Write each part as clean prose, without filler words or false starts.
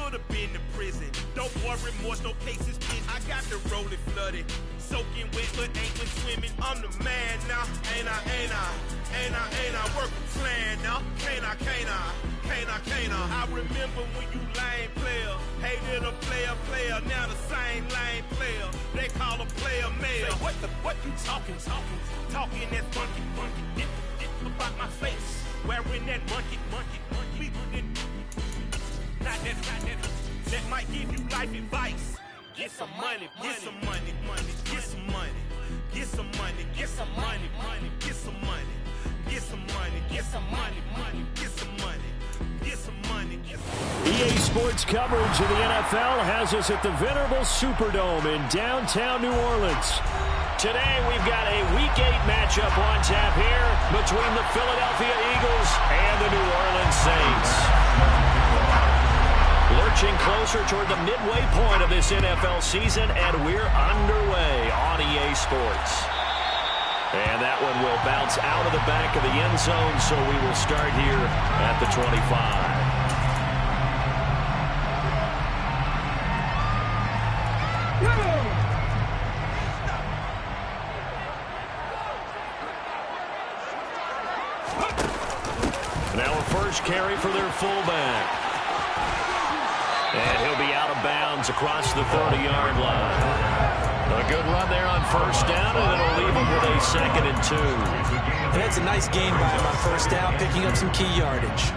should have been to prison. Don't worry, remorse, no cases pinned. I got the rolling flooded. Soaking wet, but ain't been swimming. I'm the man now. Ain't I work a plan now. Can't I? I remember when you lame player. Hated a player. Now the same lame player. They call a player mayor. What you talking? Talking that funky. About my face. Wearing that monkey. We didn't. Not that. That might give you life advice. Get some money. EA Sports coverage of the NFL has us at the venerable Superdome in downtown New Orleans. Today we've got a Week 8 matchup on tap here between the Philadelphia Eagles and the New Orleans Saints. Lurching closer toward the midway point of this NFL season, and we're underway on EA Sports. And that one will bounce out of the back of the end zone, so we will start here at the 25. Now a first carry for their fullback. And he'll be out of bounds across the 30-yard line. A good run there on first down, and it'll leave him with a 2nd and 2. And that's a nice gain by him on first down, picking up some key yardage.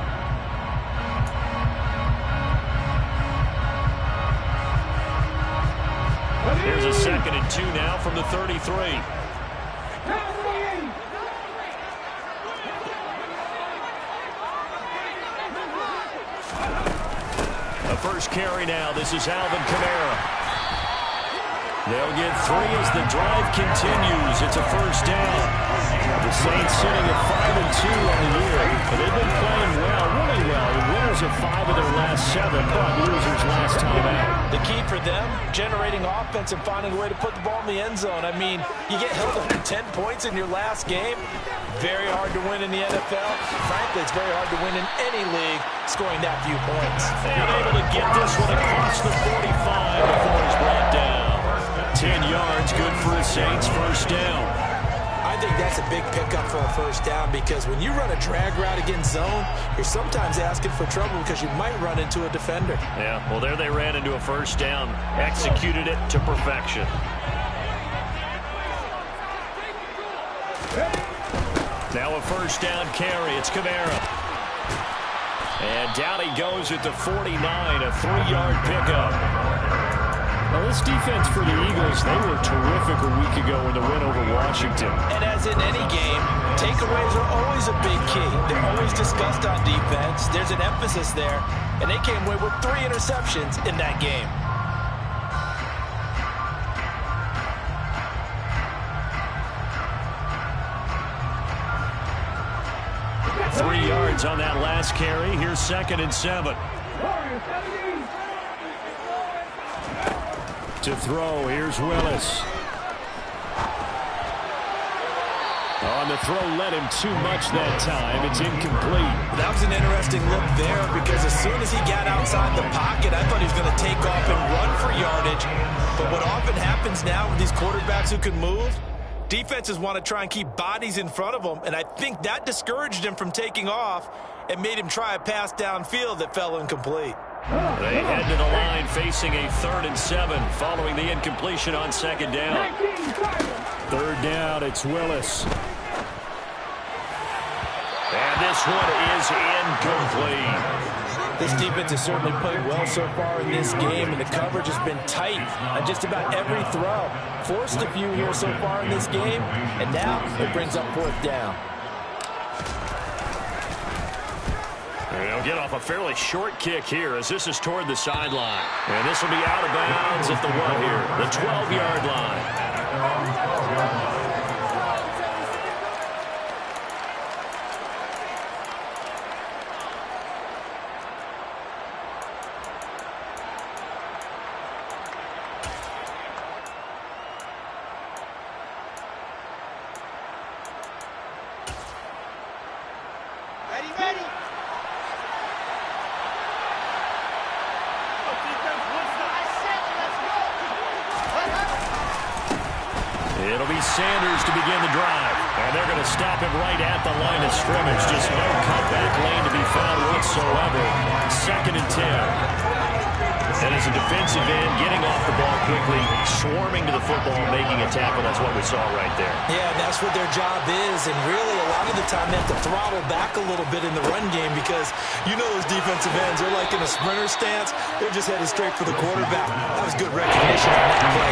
Here's a 2nd and 2 now from the 33. The first carry now. This is Alvin Kamara. They'll get 3 as the drive continues. It's a first down. The Saints sitting at 5-2 on the year. They've been playing well, really well. The winners of 5 of their last 7, but losers last time out. The key for them, generating offense and finding a way to put the ball in the end zone. I mean, you get held under 10 points in your last game. Very hard to win in the NFL. Frankly, it's very hard to win in any league, scoring that few points. And able to get this one across the 45 before he's brought down. 10 yards, good for the Saints, first down. I think that's a big pickup for a first down because when you run a drag route against zone, you're sometimes asking for trouble because you might run into a defender. Yeah, well, there they ran into a first down, executed it to perfection. Now a first down carry. It's Kamara. And down he goes at the 49, a 3-yard pickup. Now, this defense for the Eagles, they were terrific a week ago in the win over Washington. And as in any game, takeaways are always a big key. They're always discussed on defense. There's an emphasis there, and they came away with 3 interceptions in that game. 3 yards on that last carry. Here's 2nd and 7. To throw, here's Willis. On the throw, led him too much that time. It's incomplete. That was an interesting look there because as soon as he got outside the pocket, I thought he was going to take off and run for yardage. But what often happens now with these quarterbacks who can move, defenses want to try and keep bodies in front of them, and I think that discouraged him from taking off and made him try a pass downfield that fell incomplete. They head to the line facing a 3rd and 7 following the incompletion on 2nd down. 3rd down, it's Willis. And this one is incomplete. This defense has certainly played well so far in this game, and the coverage has been tight on just about every throw. Forced a few here so far in this game, and now it brings up 4th down. They'll get off a fairly short kick here as this is toward the sideline. And this will be out of bounds at the 1 here, the 12-yard line. be Sanders to begin the drive. And they're going to stop him right at the line of scrimmage. Just no cutback lane to be found whatsoever. 2nd and 10. And as a defensive end, getting off the ball quickly, swarming to the football, making a tackle, that's what we saw right there. Yeah, that's what their job is. And really, a lot of the time, they have to throttle back a little bit in the run game because you know those defensive ends, they're like in a sprinter stance. They're just headed straight for the quarterback. That was good recognition on that play.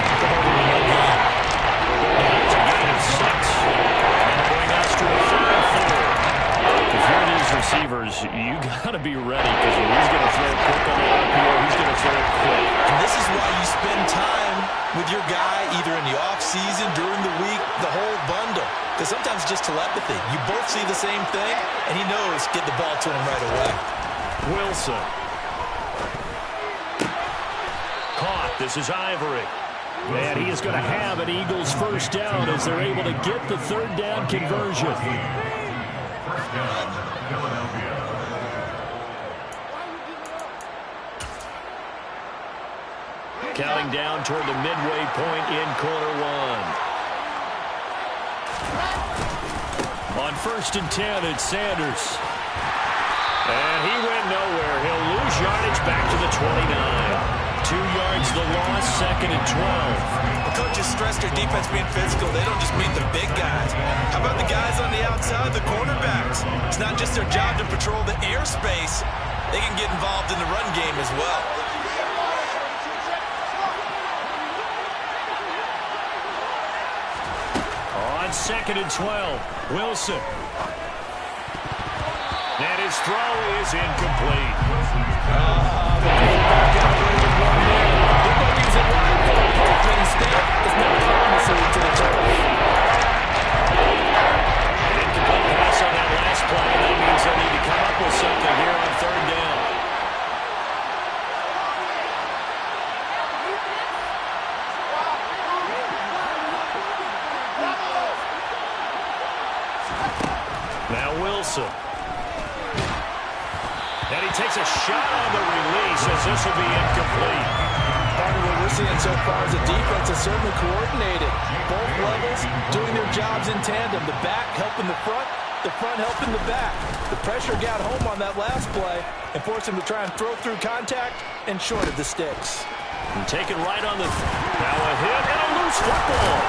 Bring us to a 4-4. If you're these receivers, you got to be ready because when he's going to throw quick on the RPO, he's going to throw it quick. And this is why you spend time with your guy either in the offseason, during the week, the whole bundle. Because sometimes it's just telepathy. You both see the same thing, and he knows get the ball to him right away. Wilson. Caught. This is Ivory. And he is going to have an Eagles first down as they're able to get the 3rd down conversion. Counting down toward the midway point in quarter 1. On 1st and 10, it's Sanders. And he went nowhere. He'll lose yardage back to the 29. 2 yards the loss, 2nd and 12. The coaches stress their defense being physical. They don't just mean the big guys. How about the guys on the outside, the cornerbacks? It's not just their job to patrol the airspace. They can get involved in the run game as well. On 2nd and 12, Wilson. And his throw is incomplete. Incomplete pass on that last play. That means they'll need to come up with something here on 3rd down. Now Wilson. And he takes a shot on the release as this will be incomplete. Part of what we're seeing so far is the defense is certainly coordinated. Both levels doing their jobs in tandem. The back helping the front helping the back. The pressure got home on that last play and forced him to try and throw through contact and short of the sticks. And taken right on the... Now a hit and a loose football.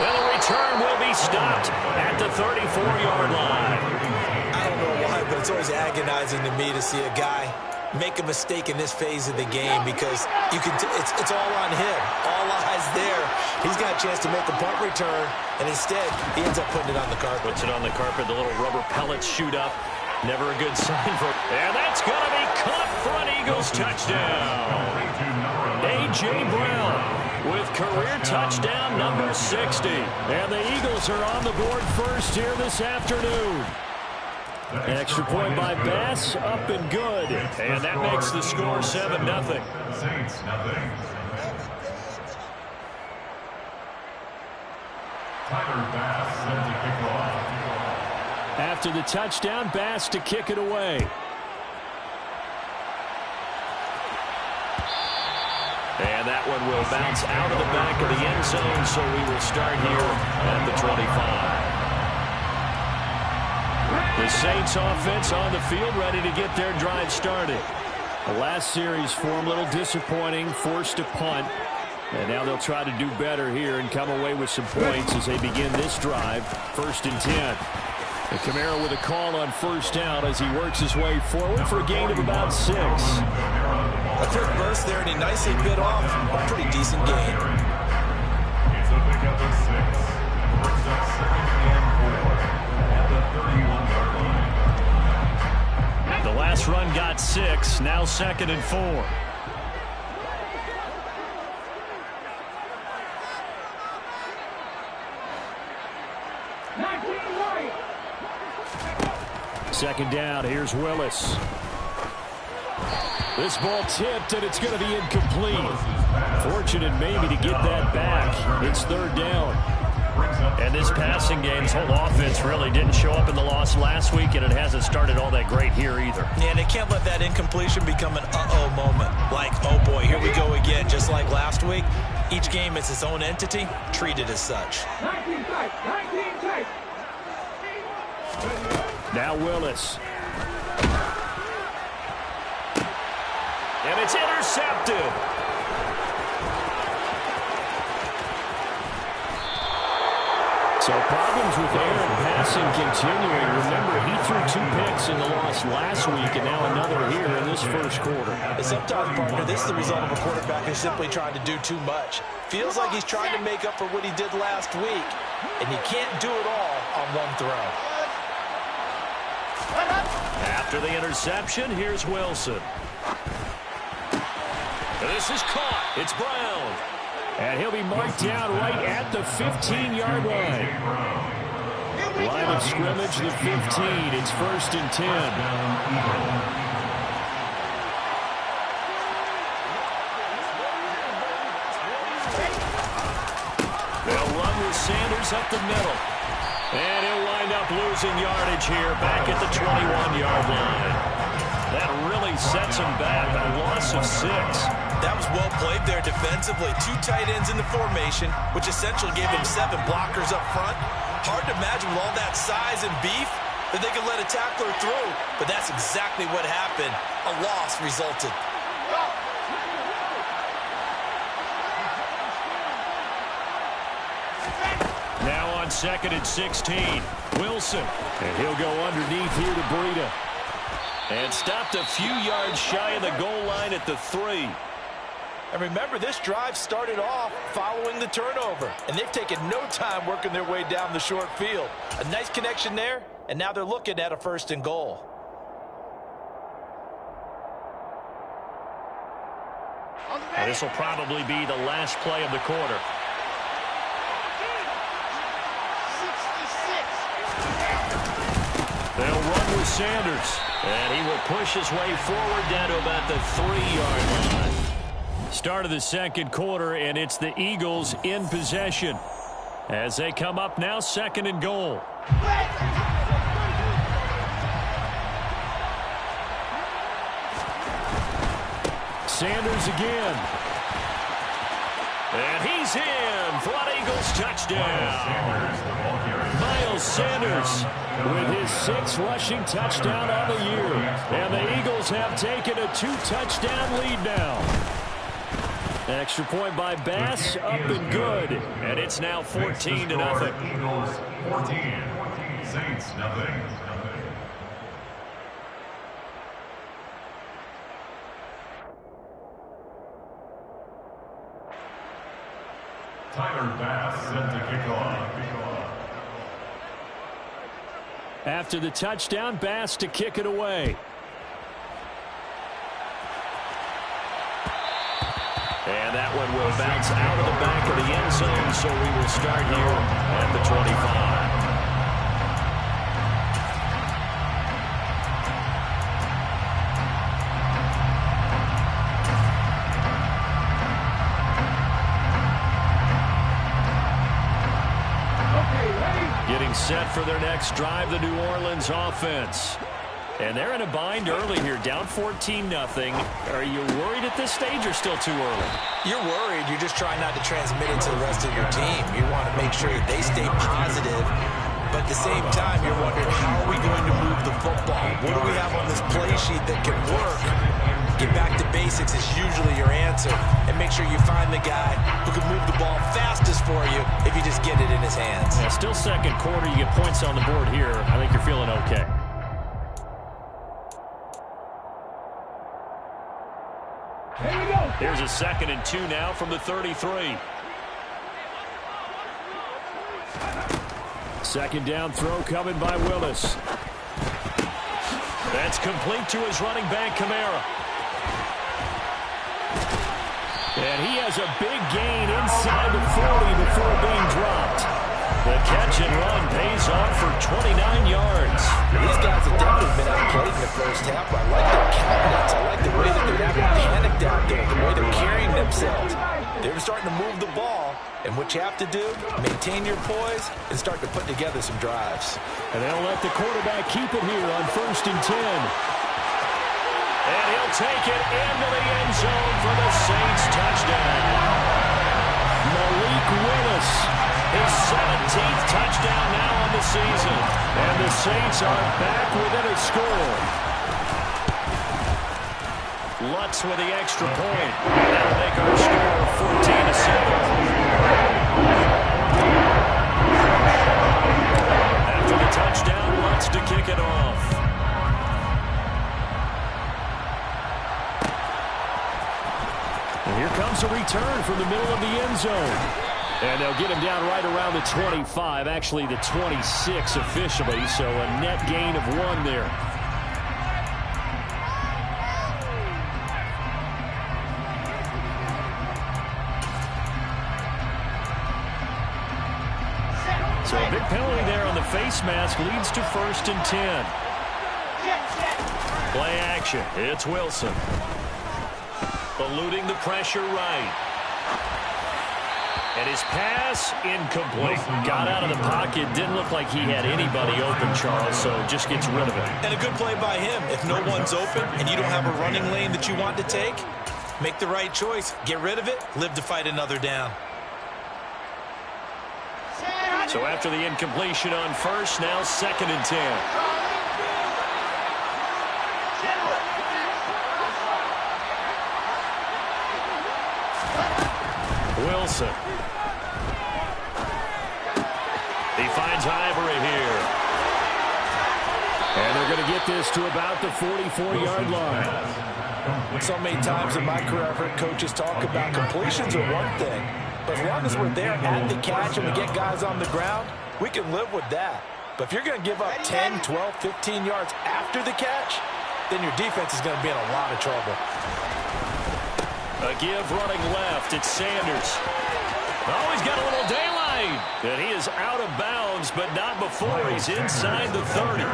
Well, the return will be stopped at the 34-yard line. I don't know why, but it's always agonizing to me to see a guy make a mistake in this phase of the game because you can. It's all on him. All eyes there. He's got a chance to make a punt return, and instead he ends up putting it on the carpet. Puts it on the carpet. The little rubber pellets shoot up. Never a good sign for. And that's going to be caught for an Eagles touchdown. A.J. Brown with career touchdown number 60. And the Eagles are on the board first here this afternoon. An extra point by Bass, up and good. And that makes the score 7-0. Saints, nothing. Tyler Bass set to kick off. After the touchdown, Bass to kick it away. And that one will bounce out of the back of the end zone, so we will start here at the 25. The Saints offense on the field, ready to get their drive started. The last series for them, a little disappointing, forced to punt. And now they'll try to do better here and come away with some points as they begin this drive, 1st and 10. And Kamara with a call on first down as he works his way forward for a gain of about 6. A quick burst there, and he nicely bit off a pretty decent gain. It's a pickup of 6. First up, 2nd and 4 at the 31-yard line. The last run got 6, now 2nd and 4. Second down, here's Willis. This ball tipped, and it's going to be incomplete. Fortunate maybe to get that back. It's 3rd down. And this passing game's whole offense really didn't show up in the loss last week, and it hasn't started all that great here either. Yeah, they can't let that incompletion become an uh-oh moment. Like, oh boy, here we go again, just like last week. Each game is its own entity, treated as such. 19 tight, 19 tight. Now Willis. And it's intercepted. So problems with Aaron passing continuing. Remember, he threw 2 picks in the loss last week, and now another here in this first quarter. And sometimes, partner, this is the result of a quarterback who's simply trying to do too much. Feels like he's trying to make up for what he did last week, and he can't do it all on one throw. After the interception, here's Wilson. This is caught. It's Brown. And he'll be marked down right at the 15-yard line. Line of scrimmage, the 15. It's 1st and 10. They'll run with Sanders up the middle. And he'll wind up losing yardage here back at the 21-yard line. That really sets him back, a loss of 6. That was well played there defensively. 2 tight ends in the formation, which essentially gave them 7 blockers up front. Hard to imagine with all that size and beef that they could let a tackler through. But that's exactly what happened. A loss resulted. Now on 2nd and 16, Wilson. And he'll go underneath here to Breida. And stopped a few yards shy of the goal line at the 3. And remember, this drive started off following the turnover. And they've taken no time working their way down the short field. A nice connection there, and now they're looking at a 1st and goal. And this will probably be the last play of the quarter. 66. They'll run with Sanders. And he will push his way forward down to about the 3-yard line. Start of the second quarter, and it's the Eagles in possession as they come up now 2nd and goal. Sanders again. And he's in for an Eagles touchdown. Miles Sanders with his 6th rushing touchdown on the year. And the Eagles have taken a 2-touchdown lead now. Extra point by Bass, up and good. And it's now 14-0. Eagles 14, Saints nothing. Tyler Bass set to kick off. After the touchdown, Bass to kick it away. And that one will bounce out of the back of the end zone, so we will start here at the 25. Getting set for their next drive, the New Orleans offense. And they're in a bind early here, down 14-0. Are you worried at this stage or still too early? You're worried. You're just trying not to transmit it to the rest of your team. You want to make sure that they stay positive. But at the same time, you're wondering, how are we going to move the football? What do we have on this play sheet that can work? Get back to basics is usually your answer. And make sure you find the guy who can move the ball fastest for you if you just get it in his hands. Yeah, still second quarter. You get points on the board here. I think you're feeling okay. Here's a 2nd and 2 now from the 33. 2nd down throw coming by Willis. That's complete to his running back, Kamara. And he has a big gain inside the 40 before being dropped. The catch and run pays off for 29 yards. These guys have definitely been outplayed in the first half. I like their cabinets. I like the way that they're having panicked out there, the way they're carrying themselves. They're starting to move the ball, and what you have to do, maintain your poise and start to put together some drives. And they'll let the quarterback keep it here on 1st and 10. And he'll take it into the end zone for the Saints touchdown. His 17th touchdown now on the season. And the Saints are back within a score. Lutz with the extra point. That'll make our score 14-7. After the touchdown, Lutz to kick it off. And here comes a return from the middle of the end zone. And they'll get him down right around the 25, actually the 26 officially, so a net gain of 1 there. So a big penalty there on the face mask leads to 1st and 10. Play action. It's Wilson. Eluding the pressure right. And his pass incomplete. Got out of the pocket. Didn't look like he had anybody open, Charles, so just gets rid of it. And a good play by him. If no one's open and you don't have a running lane that you want to take, make the right choice. Get rid of it. Live to fight another down. So after the incompletion on 1st, now 2nd and 10. Wilson. He finds Ivory here. And they're going to get this to about the 44-yard line. So many times in my career, I've heard coaches talk about completions are one thing, but as long as we're there at the catch and we get guys on the ground, we can live with that. But if you're going to give up 10, 12, 15 yards after the catch, then your defense is going to be in a lot of trouble. A give running left. It's Sanders. Oh, he's got a little daylight. And he is out of bounds, but not before he's inside the 30.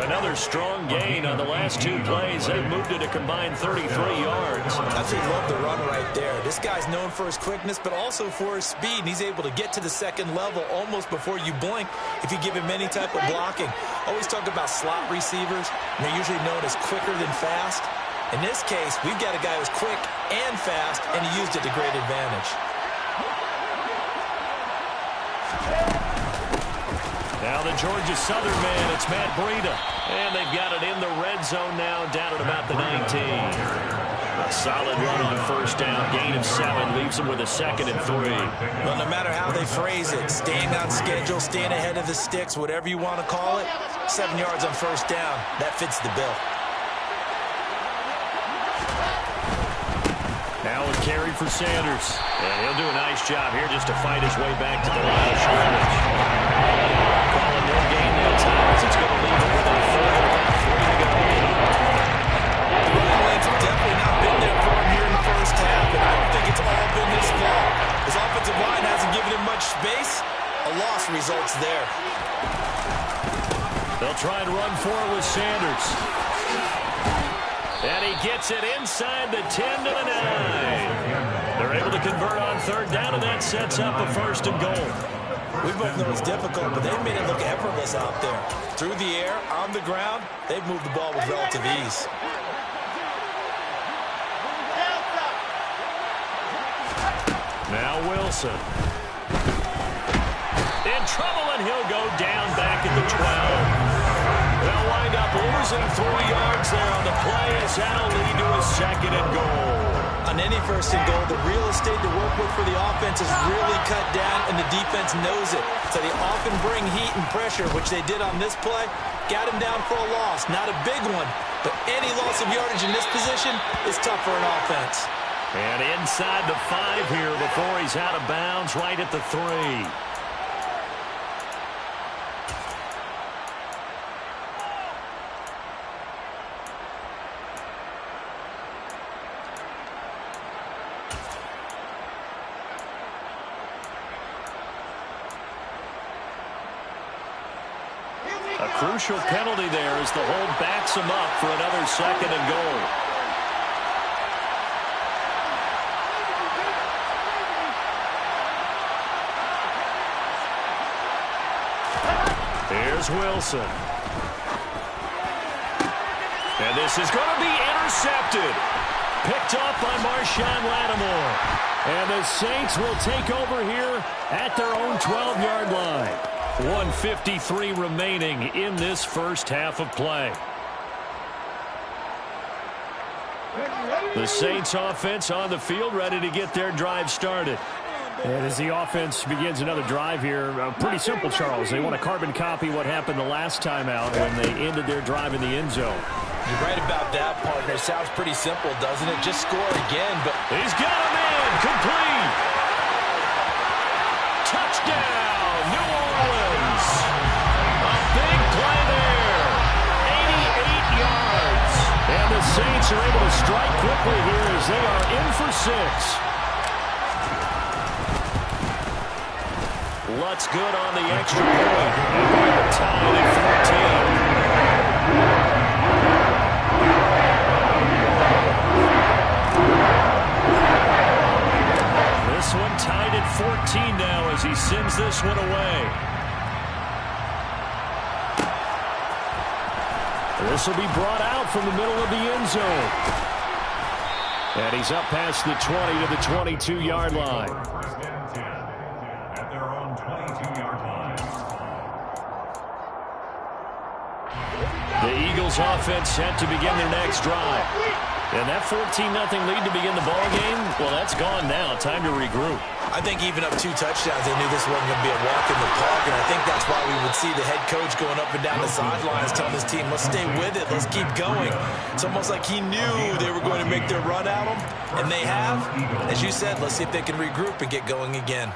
Another strong gain on the last 2 plays. They've moved it a combined 33 yards. I just love the run right there. This guy's known for his quickness, but also for his speed. And he's able to get to the 2nd level almost before you blink if you give him any type of blocking. Always talk about slot receivers, and they're usually known as quicker than fast. In this case, we've got a guy who's quick and fast, and he used it to great advantage. Now the Georgia Southern man, it's Matt Breida. And they've got it in the red zone now, down at about the 19. A solid run on 1st down, gain of 7, leaves them with a 2nd and 3. Well, no matter how they phrase it, staying on schedule, staying ahead of the sticks, whatever you want to call it, 7 yards on 1st down, that fits the bill. Now a carry for Sanders. And he'll do a nice job here just to fight his way back to the line of scrimmage. Calling no gain that time as it's going to leave him with a 3rd and about 3 to go. The running lanes have definitely not been there for him here in the 1st half, and I don't think it's all been his fault. His offensive line hasn't given him much space. A loss results there. They'll try and run for it with Sanders. And he gets it inside the 10 to the 9. They're able to convert on 3rd down, and that sets up a 1st and goal. We both know it's difficult, but they've made it look effortless out there. Through the air, on the ground, they've moved the ball with relative ease. Now Wilson. In trouble, and he'll go down back at the 12. They'll wind up losing 3 yards there on the play as that'll lead to a 2nd and goal. On any 1st and goal, the real estate to work with for the offense is really cut down, and the defense knows it. So they often bring heat and pressure, which they did on this play. Got him down for a loss. Not a big one, but any loss of yardage in this position is tough for an offense. And inside the 5 here before he's out of bounds, right at the 3. A crucial penalty there as the hold backs him up for another 2nd and goal. Here's Wilson. And this is going to be intercepted. Picked off by Marshawn Lattimore. And the Saints will take over here at their own 12-yard line. 1:53 remaining in this first half of play. The Saints offense on the field, ready to get their drive started. And as the offense begins another drive here, pretty simple, Charles. They want to carbon copy what happened the last time out when they ended their drive in the end zone. You're right about that, partner. It sounds pretty simple, doesn't it? Just score again, but he's got a man complete. Touchdown, New Orleans. A big play there. 88 yards. And the Saints are able to strike quickly here as they are in for 6. Lutz good on the extra point. Tied at 14. This one tied at 14 now as he sends this one away. This will be brought out from the middle of the end zone. And he's up past the 20 to the 22-yard line. The Eagles offense set to begin their next drive. And that 14-0 lead to begin the ball game, well, that's gone now. Time to regroup. I think even up 2 touchdowns, they knew this wasn't going to be a walk in the park, and I think that's why we would see the head coach going up and down the sidelines telling his team, let's stay with it, let's keep going. It's almost like he knew they were going to make their run at him, and they have. As you said, let's see if they can regroup and get going again.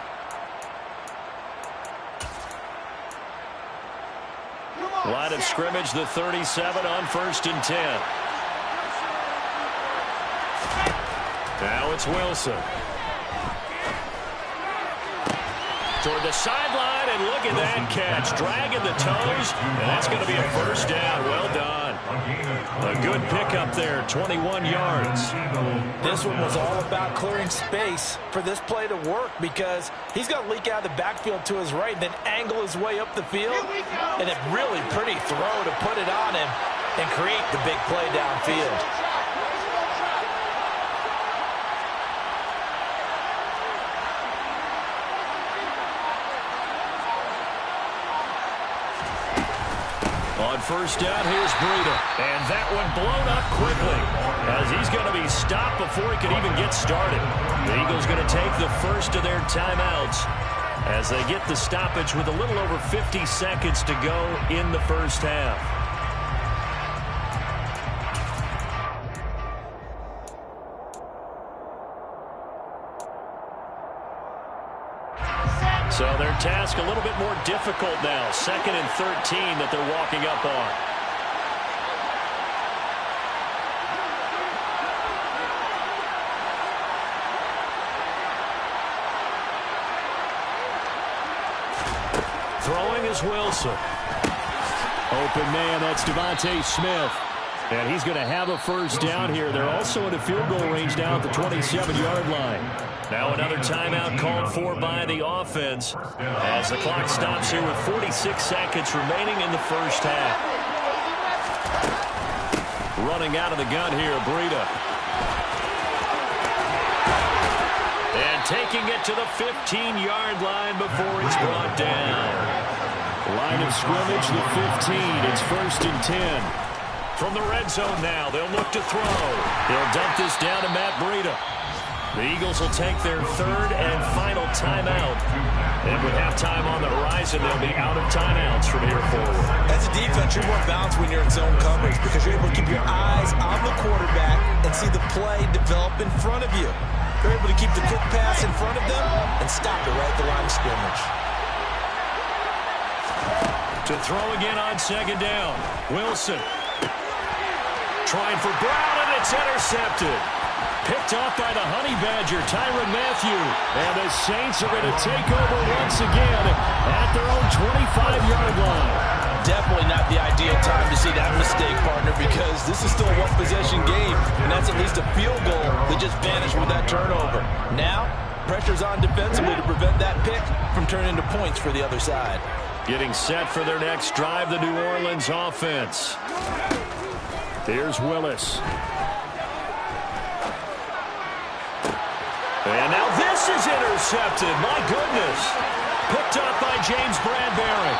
Line of scrimmage, the 37 on 1st and 10. Now it's Wilson. Toward the sideline, and look at that catch. Dragging the toes, and that's going to be a first down. Well done. A good pickup there, 21 yards. This one was all about clearing space for this play to work because he's going to leak out of the backfield to his right, then angle his way up the field, and a really pretty throw to put it on him and create the big play downfield. On first down, here's Breida. And that one blown up quickly as he's going to be stopped before he can even get started. The Eagles going to take the first of their timeouts as they get the stoppage with a little over 50 seconds to go in the first half. So their task a little bit more difficult now. 2nd and 13 that they're walking up on. Throwing is Wilson. Open man, that's Devontae Smith. And he's going to have a first down here. They're also in a field goal range now at the 27-yard line. Now another timeout called for by the offense as the clock stops here with 46 seconds remaining in the first half. Running out of the gun here, Breida. And taking it to the 15-yard line before it's brought down. Line of scrimmage, the 15. It's 1st and 10. From the red zone now, they'll look to throw. He'll dump this down to Matt Breida. The Eagles will take their 3rd and final timeout. And with halftime on the horizon, they'll be out of timeouts from here forward. As a defense, you're more balanced when you're in zone coverage because you're able to keep your eyes on the quarterback and see the play develop in front of you. You're able to keep the quick pass in front of them and stop it right at the line of scrimmage. To throw again on 2nd down. Wilson. Trying for Brown, and it's intercepted. Picked off by the Honey Badger, Tyrann Mathieu. And the Saints are going to take over once again at their own 25-yard line. Definitely not the ideal time to see that mistake, partner, because this is still a one-possession game, and that's at least a field goal that just vanished with that turnover. Now, pressure's on defensively to prevent that pick from turning into points for the other side. Getting set for their next drive, the New Orleans offense. Here's Willis. intercepted. My goodness. Picked up by James Bradbury.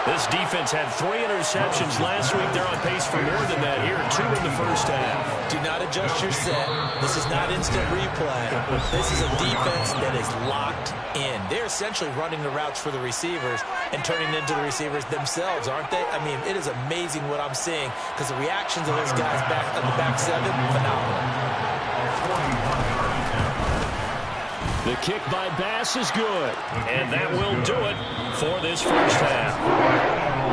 This defense had 3 interceptions last week. They're on pace for more than that here. 2 in the first half. Do not adjust your set. This is not instant replay. This is a defense that is locked in. They're essentially running the routes for the receivers and turning into the receivers themselves, aren't they? I mean, it is amazing what I'm seeing because the reactions of those guys back on the back 7, phenomenal. The kick by Bass is good, and that will do it for this first half.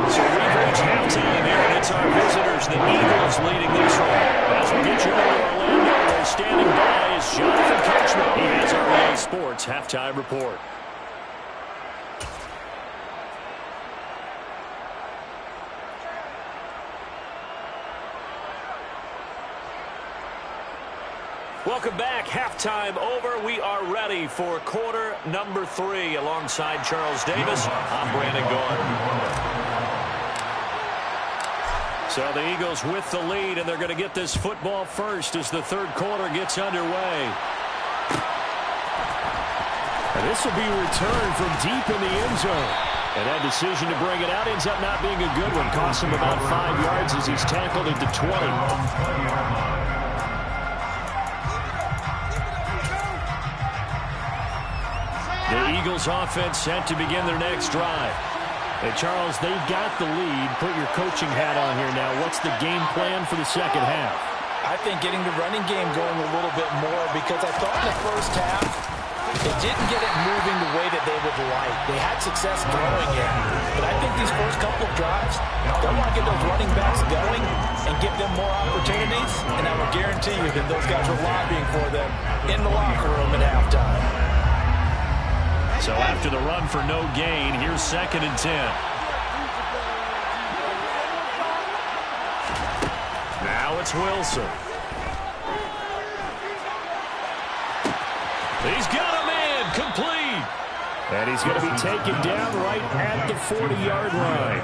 So we've reached halftime here, and it's our visitors, the Eagles, leading this one. As we get you into Orlando, standing by is Jonathan Coachman. He has our EA Sports halftime report. Welcome back. Halftime over. We are ready for quarter number 3. Alongside Charles Davis, I'm Brandon Gaudin. So the Eagles with the lead, and they're going to get this football first as the third quarter gets underway. And this will be returned from deep in the end zone. And that decision to bring it out ends up not being a good one. Costs him about 5 yards as he's tackled at the 20. The Eagles offense set to begin their next drive. Hey, Charles, they've got the lead. Put your coaching hat on here now. What's the game plan for the second half? I think getting the running game going a little bit more because I thought in the first half they didn't get it moving the way that they would like. They had success throwing it. But I think these first couple of drives, they want to get those running backs going and give them more opportunities. And I will guarantee you that those guys were lobbying for them in the locker room at halftime. So after the run for no gain, here's 2nd and 10. Now it's Wilson. He's got a man, complete. And he's going to be taken down right at the 40-yard line.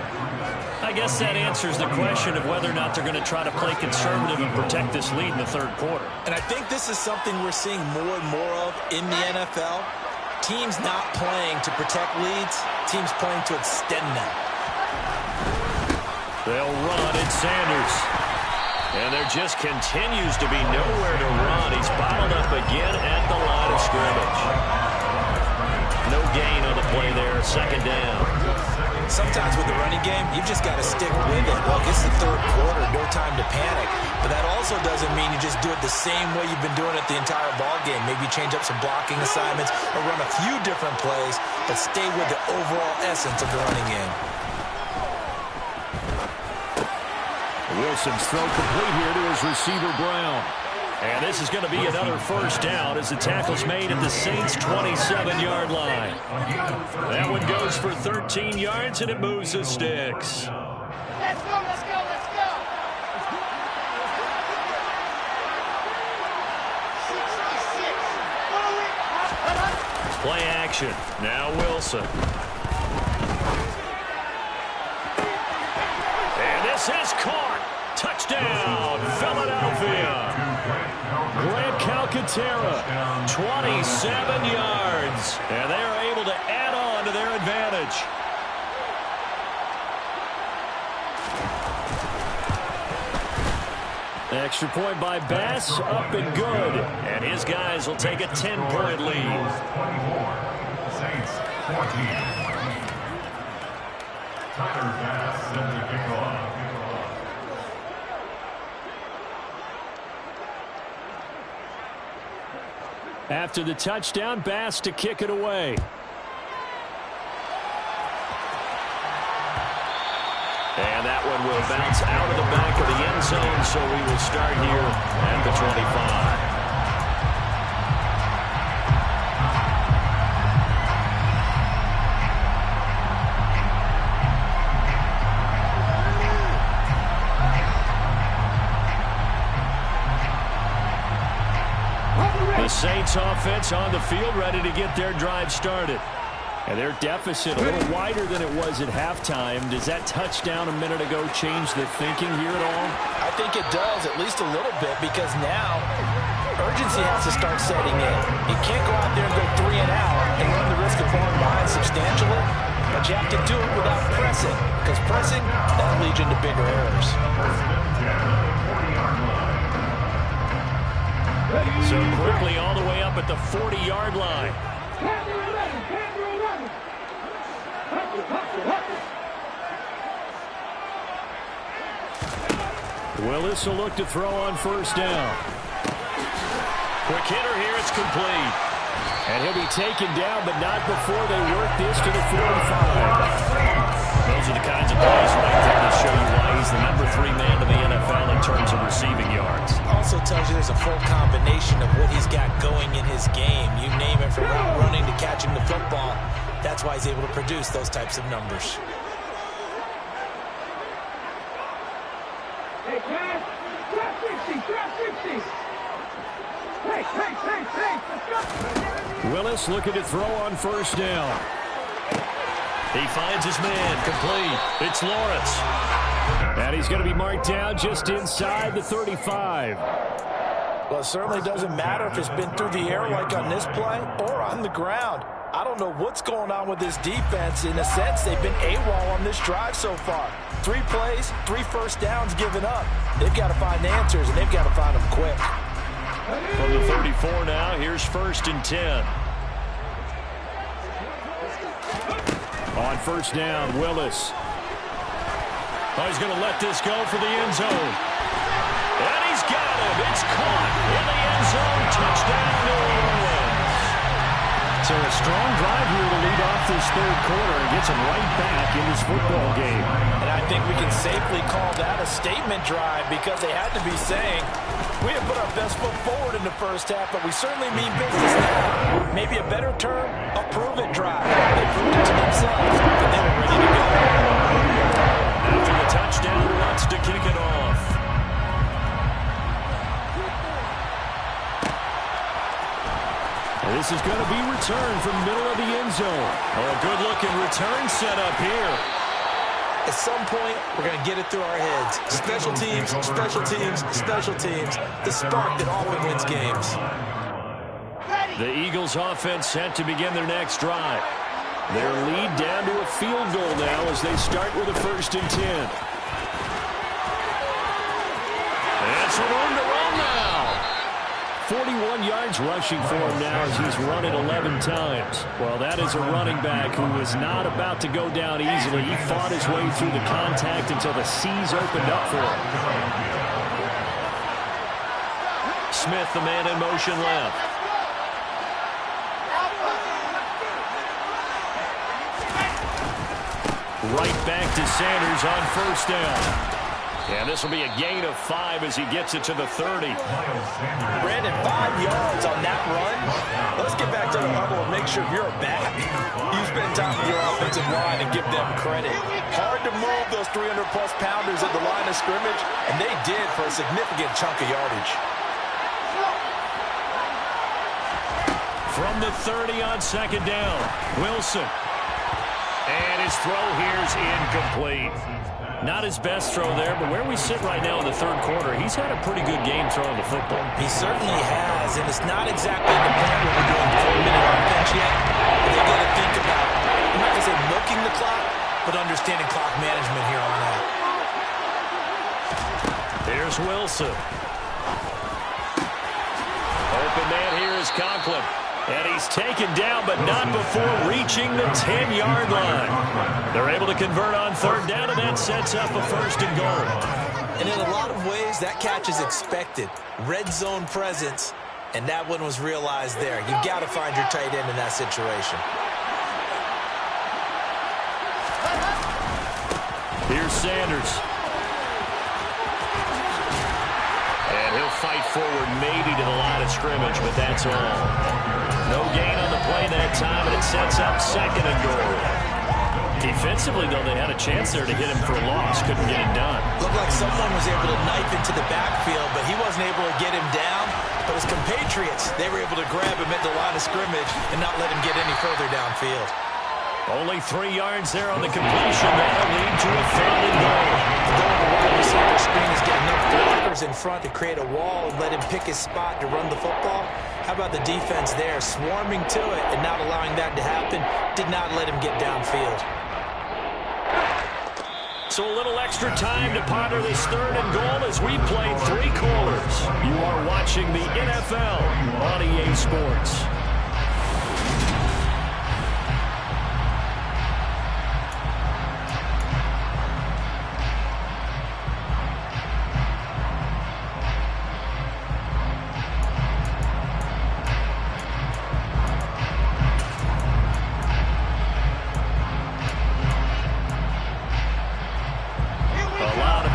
I guess that answers the question of whether or not they're going to try to play conservative and protect this lead in the third quarter. And I think this is something we're seeing more and more of in the NFL. Teams not playing to protect leads, teams playing to extend them. They'll run. It's Sanders. And there just continues to be nowhere to run. He's bottled up again at the line of scrimmage. No gain on the play there. 2nd down. Sometimes with the running game, you've just got to stick with it. Look, it's the third quarter, no time to panic. But that also doesn't mean you just do it the same way you've been doing it the entire ball game. Maybe change up some blocking assignments or run a few different plays, but stay with the overall essence of the running game. Wilson's throw complete here to his receiver, Brown. And this is going to be another first down as the tackle's made at the Saints' 27-yard line. That one goes for 13 yards, and it moves the sticks. Let's go, let's go, let's go. Play action. Now Wilson. And this is caught. Touchdown, Philadelphia. Grant Calcaterra, 27 yards. And they are able to add on to their advantage. Extra point by Bass, up and good. And his guys will take a 10-point lead. 24, Saints 14. Tyler Bass set to kick off. After the touchdown, Bass to kick it away. And that one will bounce out of the back of the end zone, so we will start here at the 25. The Saints offense on the field, ready to get their drive started. And their deficit a little wider than it was at halftime. Does that touchdown a minute ago change the thinking here at all? I think it does, at least a little bit, because now urgency urgency has to start setting in. You can't go out there and go 3 and out and run the risk of falling behind substantially, but you have to do it without pressing, because pressing, that leads into bigger errors. So quickly all the way up at the 40-yard line. Willis will look to throw on first down. Quick hitter here, it's complete. And he'll be taken down, but not before they work this to the 45. Those are the kinds of plays right there that show you why he's the number 3 man in the NFL in terms of receiving yards. Also tells you there's a full combination of what he's got going in his game. You name it, from route running to catching the football. That's why he's able to produce those types of numbers. Hey, guys, drop 60, drop 60. Hey, let's go. Willis looking to throw on first down. He finds his man, complete. It's Lawrence. And he's going to be marked down just inside the 35. Well, it certainly doesn't matter if it's been through the air like on this play or on the ground. I don't know what's going on with this defense. In a sense, they've been AWOL on this drive so far. 3 plays, 3 first downs given up. They've got to find answers, and they've got to find them quick. From the 34 now, here's 1st and 10. On first down, Willis. Oh, he's going to let this go for the end zone. And he's got him. It's caught in the end zone. Touchdown, New Orleans. So a strong drive here to lead off this 3rd quarter and gets him right back in this football game. And I think we can safely call that a statement drive, because they had to be saying, we have put our best foot forward in the first half, but we certainly mean business now. Maybe a better term, a prove-it drive. They proved it to themselves, but they were ready to go. After the touchdown, wants to kick it off. This is going to be returned from middle of the end zone. Oh, a good-looking return set up here. At some point, we're going to get it through our heads. Special teams, special teams, special teams. The spark that often wins games. The Eagles offense set to begin their next drive. Their lead down to a field goal now as they start with a 1st and 10. That's room to run now. 41 yards rushing for him now as he's run it 11 times. Well, that is a running back who is not about to go down easily. He fought his way through the contact until the seas opened up for him. Smith, the man in motion left. Right back to Sanders on first down. And this will be a gain of 5 as he gets it to the 30. Brandon, 5 yards on that run. Let's get back to the huddle and make sure you're back. You spend time with your offensive line and give them credit. Hard to move those 300-plus pounders at the line of scrimmage, and they did for a significant chunk of yardage. From the 30 on 2nd down, Wilson. And his throw here is incomplete. Not his best throw there, but where we sit right now in the 3rd quarter, he's had a pretty good game throwing the football. He certainly has, and it's not exactly the point where we're doing 4-minute offense yet. But they've got to think about, I'm not going to say milking the clock, but understanding clock management here on out. Here's Wilson. Open man here is Conklin. And he's taken down, but not before reaching the 10-yard line. They're able to convert on 3rd down, and that sets up a 1st and goal. And in a lot of ways, that catch is expected. Red zone presence, and that one was realized there. You've got to find your tight end in that situation. Here's Sanders. And he'll fight forward maybe to the line of scrimmage, but that's all. No gain on the play that time, and it sets up 2nd and goal. Defensively, though, they had a chance there to hit him for a loss. Couldn't get it done. Looked like someone was able to knife into the backfield, but he wasn't able to get him down. But his compatriots, they were able to grab him at the line of scrimmage and not let him get any further downfield. Only 3 yards there on the completion. That'll lead to a 3rd and goal. The goal of the wide receiver screen is get enough blockers in front to create a wall and let him pick his spot to run the football. How about the defense there, swarming to it and not allowing that to happen? Did not let him get downfield. So a little extra time to ponder this 3rd and goal as we play 3 quarters. You are watching the NFL on EA Sports.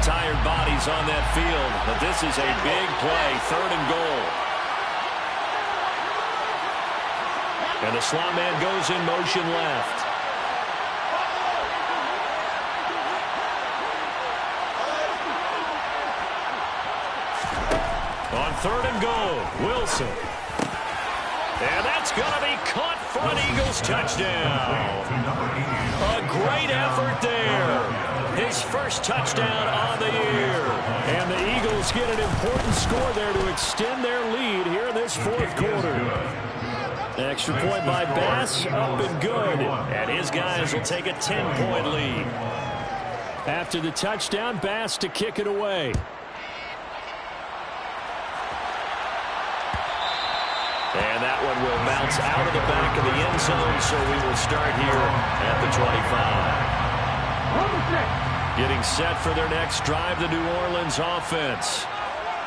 Tired bodies on that field, but this is a big play, 3rd and goal. And the slot man goes in motion left. On 3rd and goal, Wilson. And that's going to be caught for an Eagles touchdown. A great effort there. His first touchdown on the year. And the Eagles get an important score there to extend their lead here in this 4th quarter. Extra point by Bass, up and good. And his guys will take a 10-point lead. After the touchdown, Bass to kick it away. And that one will bounce out of the back of the end zone, so we will start here at the 25. Getting set for their next drive, the New Orleans offense.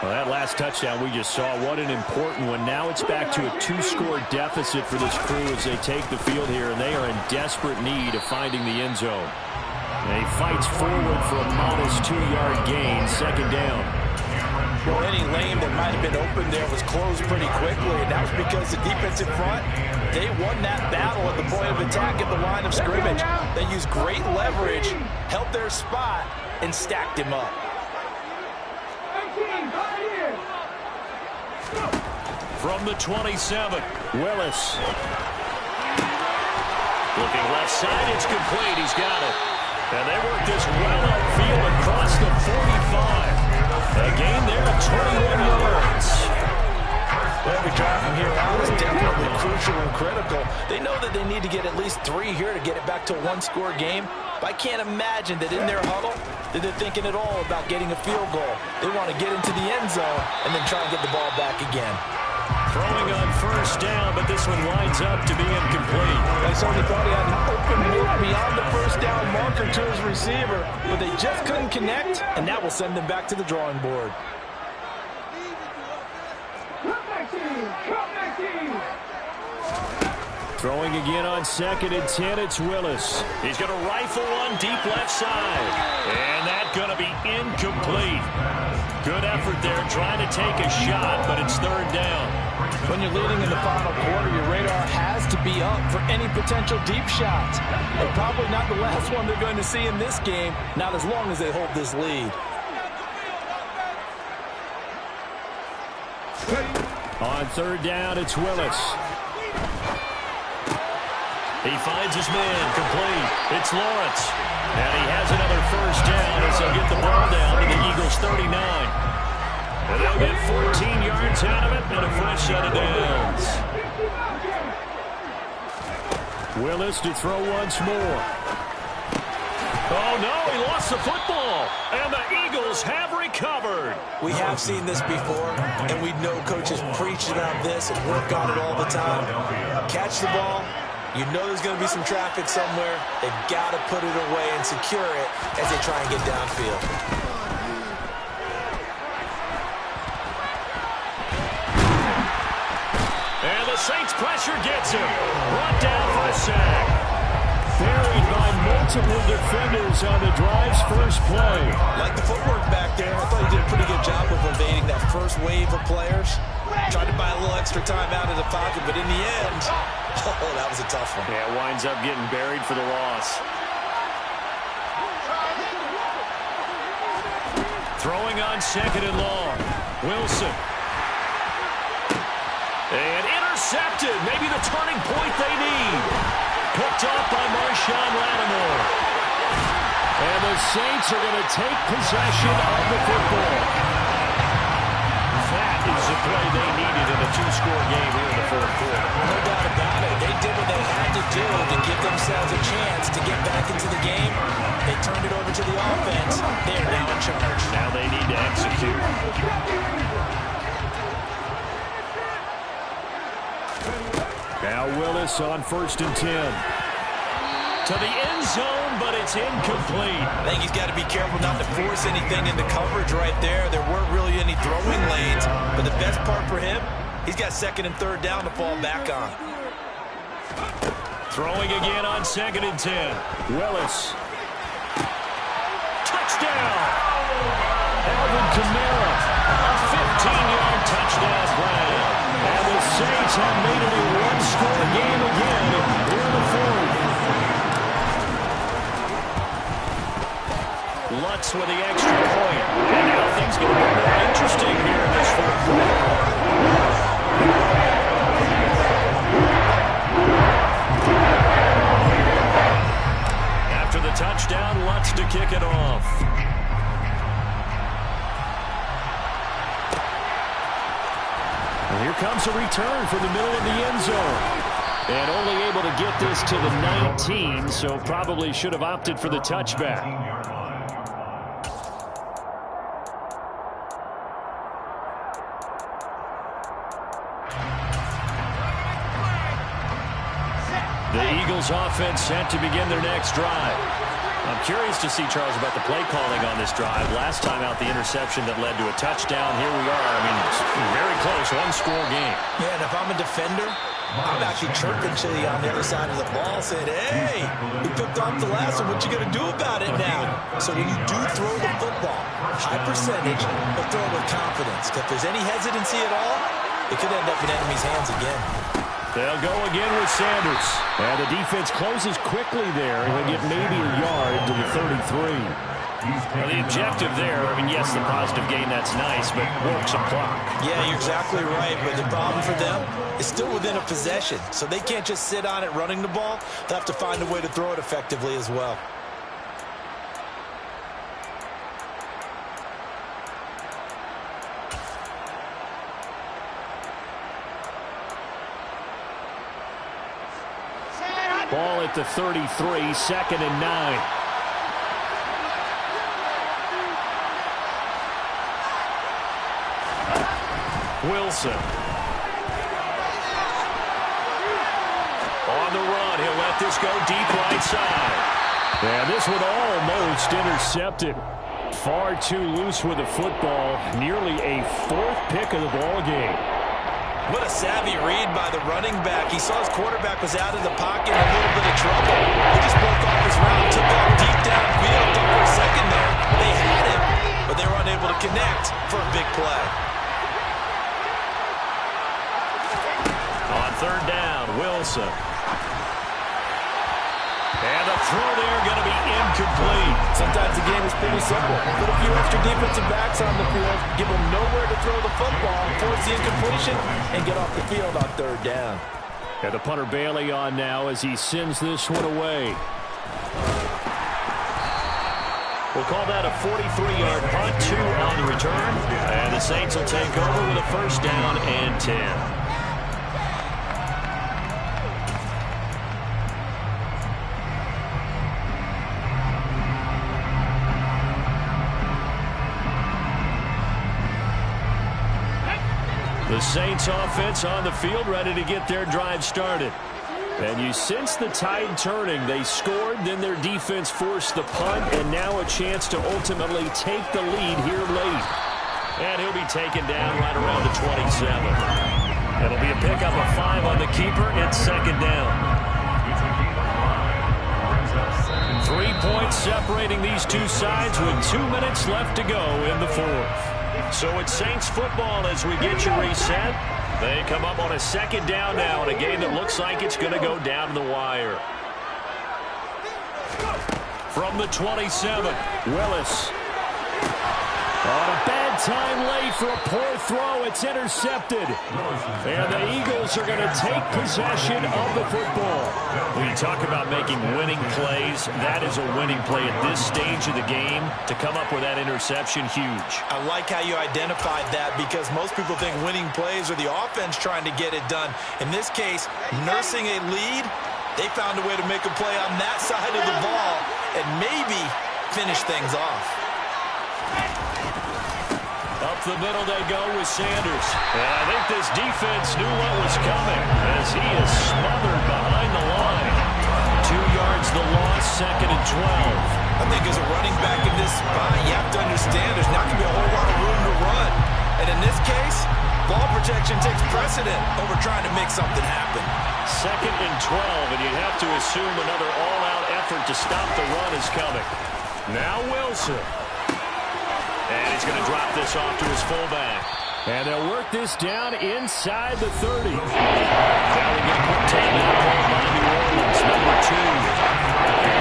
Well, that last touchdown we just saw, what an important one. Now it's back to a 2-score deficit for this crew as they take the field here, and they are in desperate need of finding the end zone. And he fights forward for a modest 2-yard gain, 2nd down. Well, any lane that might have been open there was closed pretty quickly, and that was because the defensive front, they won that battle at the point of attack at the line of scrimmage. They used great leverage, held their spot, and stacked him up. From the 27, Willis. Looking left side, it's complete. He's got it. And they work this well upfield across the 45. A gain there of 21 yards. Every drive from here out is definitely crucial and critical. They know that they need to get at least 3 here to get it back to a 1-score game. But I can't imagine that in their huddle that they're thinking at all about getting a field goal. They want to get into the end zone and then try and get the ball back again. Throwing on 1st down, but this one winds up to be incomplete. I certainly thought he had an open look beyond the 1st down marker to his receiver, but they just couldn't connect, and that will send them back to the drawing board. Throwing again on 2nd and 10, it's Willis. He's going to rifle one deep left side. And that's going to be incomplete. Good effort there trying to take a shot, but it's 3rd down. When you're leading in the final quarter, your radar has to be up for any potential deep shots. And probably not the last one they're going to see in this game, not as long as they hold this lead. On 3rd down, it's Willis. He finds his man, complete. It's Lawrence. And he has another 1st down as they'll get the ball down to the Eagles' 39. And they'll get 14 yards out of it and a fresh set of downs. Willis to throw once more. Oh, no, he lost the football. And the Eagles have recovered. We have seen this before, and we know coaches preach about this and work on it all the time. Catch the ball. You know there's going to be some traffic somewhere. They've got to put it away and secure it as they try and get downfield. And the Saints pressure gets him. Brought down for a sack. Buried by multiple defenders on the drive's first play. Like the footwork back there, I thought he did a pretty good job of evading that first wave of players. Tried to buy a little extra time out of the pocket, but in the end, oh, that was a tough one. Yeah, winds up getting buried for the loss. Throwing on 2nd and long. Wilson. And intercepted. Maybe the turning point they need. Picked off by Marshawn Lattimore. And the Saints are going to take possession of the football. That is the play they needed in a 2-score game here Now Willis on 1st and 10. To the end zone, but it's incomplete. I think he's got to be careful not to force anything into coverage right there. There weren't really any throwing lanes, but the best part for him, he's got 2nd and 3rd down to fall back on. Throwing again on 2nd and 10. Willis. Touchdown! Alvin Kamara. A 15-yard touchdown play. And the Saints have made it a one-score game again here in the 4th. Lutz with the extra point. And now things get a bit more interesting here in this 4th quarter. After the touchdown, Lutz to kick it off. And here comes a return from the middle of the end zone. And only able to get this to the 19, so probably should have opted for the touchback. The Eagles offense set to begin their next drive. I'm curious to see, Charles, about the play calling on this drive. Last time out, the interception that led to a touchdown. Here we are. I mean, it's very close, one-score game. Yeah, and if I'm a defender, I'm actually chirping Chili on the other side of the ball saying, hey, he picked off the last one. What you going to do about it now? So when you do throw the football, high percentage, but throw it with confidence. If there's any hesitancy at all, it could end up in enemy's hands again. They'll go again with Sanders. And the defense closes quickly there. And they get maybe a yard to the 33. Well, the objective there, I mean, yes, the positive gain, that's nice, but work some clock. Yeah, you're exactly right. But the problem for them is still within a possession. So they can't just sit on it running the ball. They'll have to find a way to throw it effectively as well. Ball at the 33, 2nd and 9. Wilson. On the run, he'll let this go deep right side. And this one almost intercepted. Far too loose with the football. Nearly a 4th pick of the ball game. What a savvy read by the running back. He saw his quarterback was out of the pocket in a little bit of trouble. He just broke off his route, took off deep downfield. Thought for a second there they had him, but they were unable to connect for a big play. On 3rd down, Wilson. And the throw there going to be incomplete. Sometimes the game is pretty simple. Put a few extra defensive backs on the field, give them nowhere to throw the football, force the incompletion, and get off the field on 3rd down. And the punter Bailey on now as he sends this one away. We'll call that a 43-yard punt, 2 on the return. And the Saints will take over with a 1st down and 10. The Saints offense on the field ready to get their drive started. And you sense the tide turning. They scored, then their defense forced the punt, and now a chance to ultimately take the lead here late. And he'll be taken down right around the 27. It'll be a pickup of 5 on the keeper. It's 2nd down. 3 points separating these two sides with 2 minutes left to go in the 4th. So it's Saints football as we get you reset. They come up on a 2nd down now in a game that looks like it's going to go down to the wire. From the 27, Willis. On a bad time late for a poor throw. It's intercepted. And the Eagles are going to take possession of the football. When you talk about making winning plays, that is a winning play at this stage of the game. To come up with that interception, huge. I like how you identified that because most people think winning plays are the offense trying to get it done. In this case, nursing a lead, they found a way to make a play on that side of the ball and maybe finish things off. Up the middle they go with Sanders. And I think this defense knew what was coming as he is smothered behind the line. 2 yards the loss, 2nd and 12. I think as a running back in this spot, you have to understand there's not going to be a whole lot of room to run. And in this case, ball protection takes precedent over trying to make something happen. 2nd and 12, and you have to assume another all-out effort to stop the run is coming. Now Wilson. And he's going to drop this off to his fullback. And they'll work this down inside the 30. Now we get a quick timeout called by New Orleans, number 2.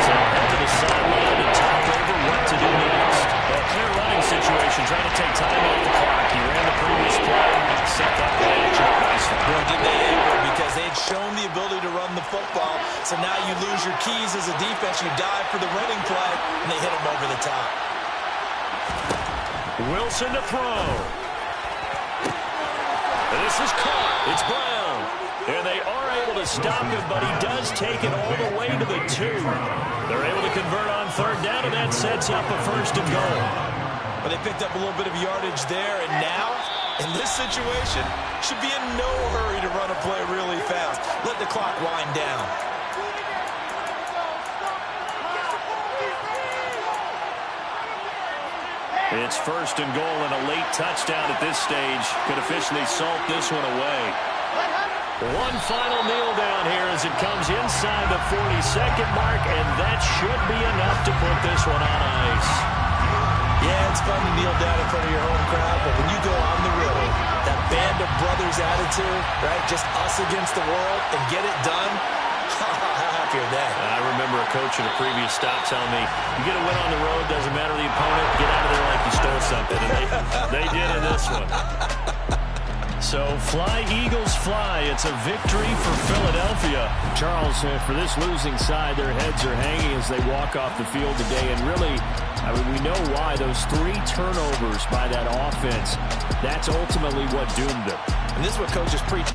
So head to the sideline and talk over what to do next. Well, clear running situation, trying to take time off the clock. He ran the previous play, set that play action up nicely. Boy, did they ever, because they had shown the ability to run the football. So now you lose your keys as a defense. You dive for the running play, and they hit him over the top. Wilson to throw. And this is caught. It's Brown. And they are able to stop him, but he does take it all the way to the 2. They're able to convert on 3rd down, and that sets up a 1st and goal. But they picked up a little bit of yardage there, and now, in this situation, should be in no hurry to run a play really fast. Let the clock wind down. It's 1st and goal, and a late touchdown at this stage could officially salt this one away. One final kneel down here as it comes inside the 40-second mark, and that should be enough to put this one on ice. Yeah, it's fun to kneel down in front of your home crowd, but when you go on the road, that band of brothers attitude, right, just us against the world, and get it done, how happy are they? I remember a coach at a previous stop telling me, you get a win on the road, doesn't matter the opponent, get out of there like you stole something, and they did in this one. So, fly, Eagles, fly. It's a victory for Philadelphia. Charles, for this losing side, their heads are hanging as they walk off the field today. And really, I mean, we know why. Those 3 turnovers by that offense, that's ultimately what doomed them. And this is what coaches preach.